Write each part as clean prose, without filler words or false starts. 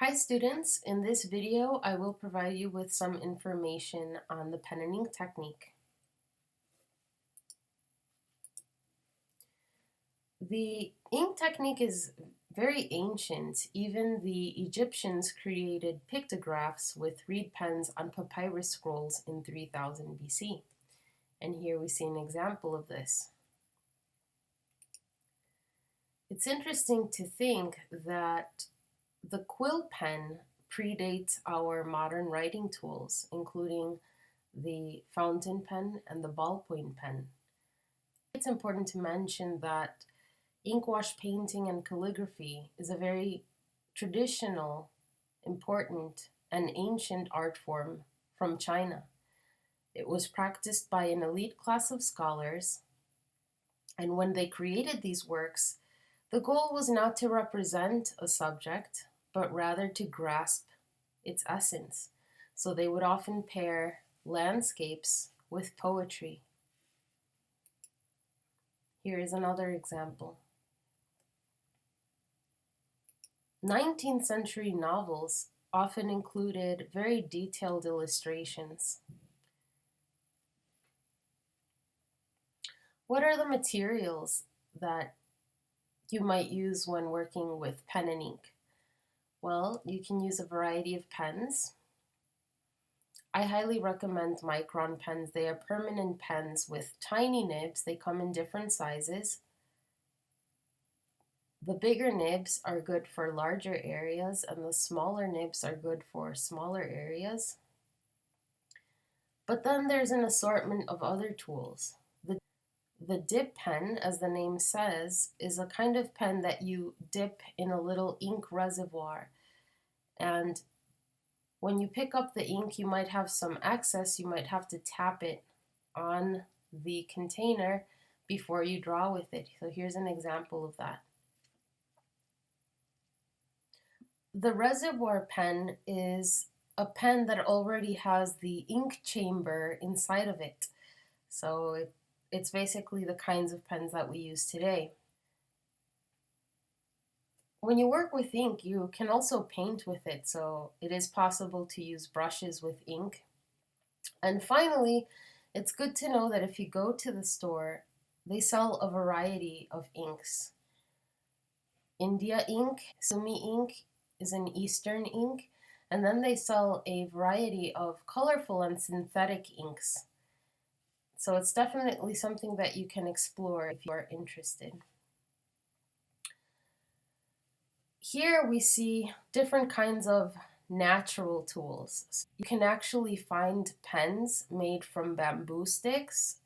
Hi students, in this video I will provide you with some information on the pen and ink technique. The ink technique is very ancient. Even the Egyptians created pictographs with reed pens on papyrus scrolls in 3000 BC. And here we see an example of this. It's interesting to think that the quill pen predates our modern writing tools, including the fountain pen and the ballpoint pen. It's important to mention that inkwash painting and calligraphy is a very traditional, important, and ancient art form from China. It was practiced by an elite class of scholars, and when they created these works, the goal was not to represent a subject, but rather to grasp its essence. So they would often pair landscapes with poetry. Here is another example. 19th century novels often included very detailed illustrations. What are the materials that you might use when working with pen and ink? Well, you can use a variety of pens. I highly recommend Micron pens. They are permanent pens with tiny nibs. They come in different sizes. The bigger nibs are good for larger areas, and the smaller nibs are good for smaller areas. But then there's an assortment of other tools. The dip pen, as the name says, is a kind of pen that you dip in a little ink reservoir. And when you pick up the ink, you might have some excess. You might have to tap it on the container before you draw with it. So here's an example of that. The reservoir pen is a pen that already has the ink chamber inside of it. So it's basically the kinds of pens that we use today. When you work with ink, you can also paint with it, so it is possible to use brushes with ink. And finally, it's good to know that if you go to the store, they sell a variety of inks. India ink, Sumi ink is an Eastern ink, and then they sell a variety of colorful and synthetic inks. So it's definitely something that you can explore if you are interested. Here we see different kinds of natural tools. You can actually find pens made from bamboo sticks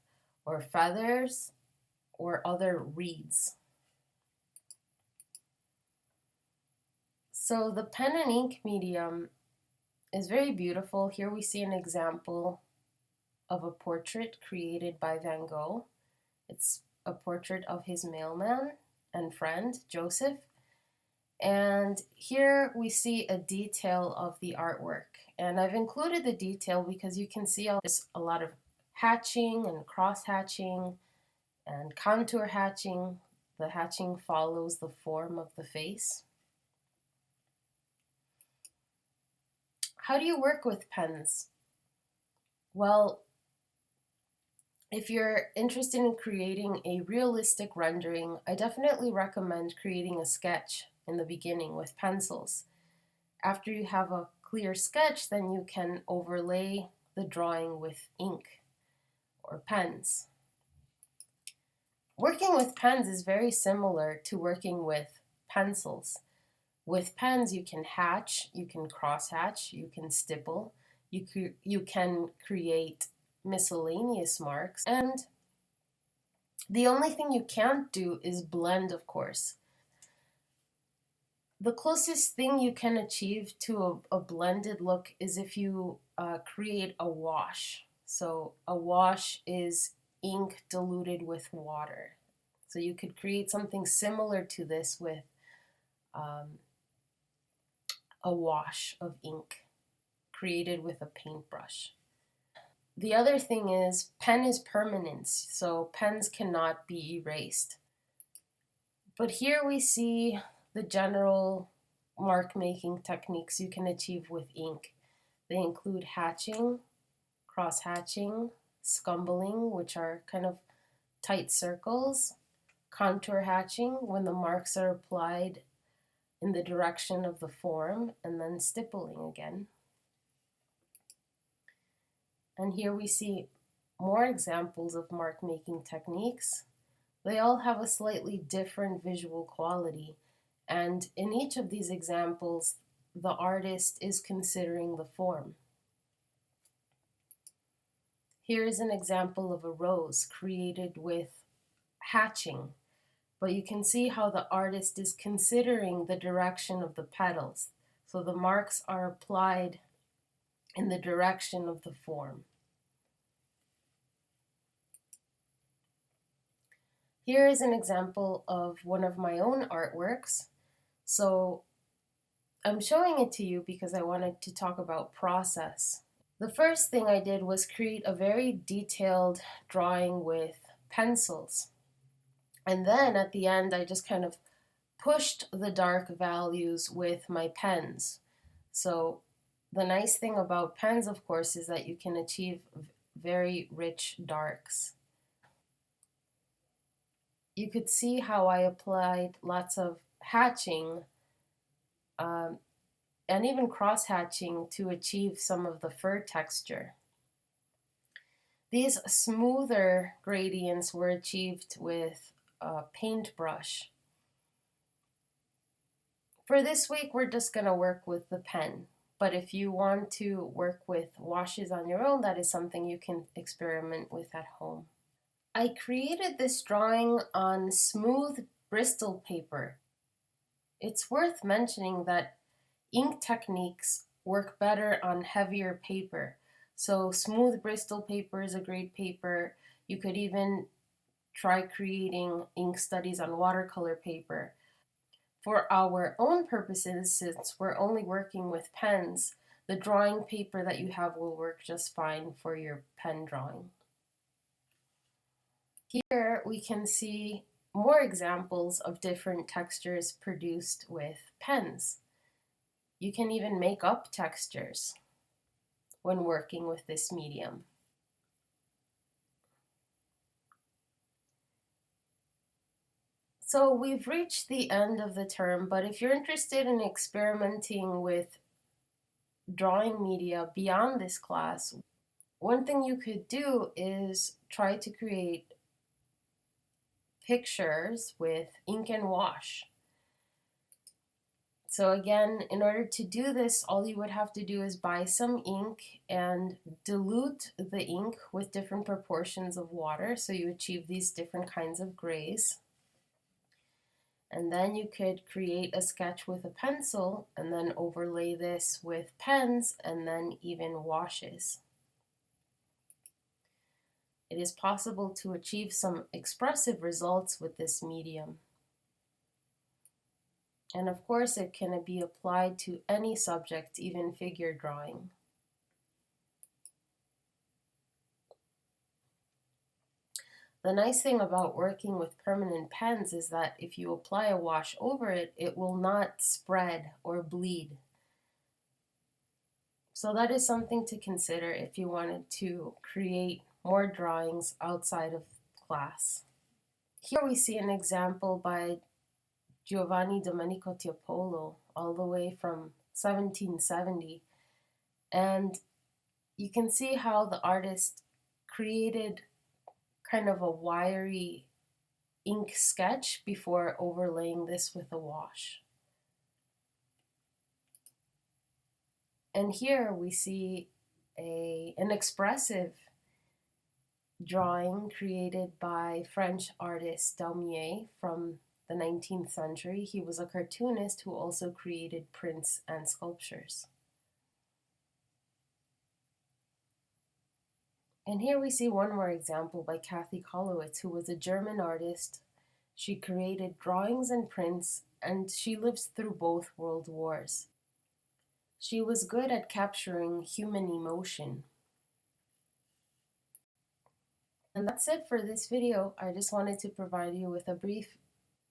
or feathers or other reeds. So the pen and ink medium is very beautiful. Here we see an example of a portrait created by Van Gogh. It's a portrait of his mailman and friend, Joseph. And here we see a detail of the artwork. And I've included the detail because you can see there's a lot of hatching and cross hatching and contour hatching. The hatching follows the form of the face. How do you work with pens? Well, if you're interested in creating a realistic rendering, I definitely recommend creating a sketch in the beginning with pencils. After you have a clear sketch, then you can overlay the drawing with ink or pens. Working with pens is very similar to working with pencils. With pens, you can hatch, you can cross hatch, you can stipple, you can create miscellaneous marks, and the only thing you can't do is blend, of course. The closest thing you can achieve to a blended look is if you create a wash. So a wash is ink diluted with water. So you could create something similar to this with a wash of ink created with a paintbrush. The other thing is pen is permanence, so pens cannot be erased. But here we see the general mark making techniques you can achieve with ink. They include hatching, cross hatching, scumbling, which are kind of tight circles, contour hatching, when the marks are applied in the direction of the form, and then stippling again. And here we see more examples of mark making techniques. They all have a slightly different visual quality, and in each of these examples, the artist is considering the form. Here is an example of a rose created with hatching, but you can see how the artist is considering the direction of the petals. So the marks are applied in the direction of the form. Here is an example of one of my own artworks. So I'm showing it to you because I wanted to talk about process. The first thing I did was create a very detailed drawing with pencils. And then at the end, I just kind of pushed the dark values with my pens. So the nice thing about pens, of course, is that you can achieve very rich darks. You could see how I applied lots of hatching and even cross hatching to achieve some of the fur texture. These smoother gradients were achieved with a paintbrush. For this week, we're just going to work with the pen. But if you want to work with washes on your own, that is something you can experiment with at home. I created this drawing on smooth Bristol paper. It's worth mentioning that ink techniques work better on heavier paper. So smooth Bristol paper is a great paper. You could even try creating ink studies on watercolor paper. For our own purposes, since we're only working with pens, the drawing paper that you have will work just fine for your pen drawing. Here we can see more examples of different textures produced with pens. You can even make up textures when working with this medium. So we've reached the end of the term, but if you're interested in experimenting with drawing media beyond this class, one thing you could do is try to create pictures with ink and wash. So again, in order to do this, all you would have to do is buy some ink and dilute the ink with different proportions of water, so you achieve these different kinds of grays. And then you could create a sketch with a pencil and then overlay this with pens and then even washes. It is possible to achieve some expressive results with this medium. And of course, it can be applied to any subject, even figure drawing. The nice thing about working with permanent pens is that if you apply a wash over it, it will not spread or bleed. So that is something to consider if you wanted to create more drawings outside of class. Here we see an example by Giovanni Domenico Tiepolo, all the way from 1770. And you can see how the artist created kind of a wiry ink sketch before overlaying this with a wash. And here we see an expressive drawing created by French artist Daumier from the 19th century. He was a cartoonist who also created prints and sculptures. And here we see one more example by Kathy Kollwitz, who was a German artist. She created drawings and prints, and she lived through both world wars. She was good at capturing human emotion. And that's it for this video. I just wanted to provide you with a brief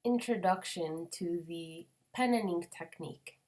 introduction to the pen and ink technique.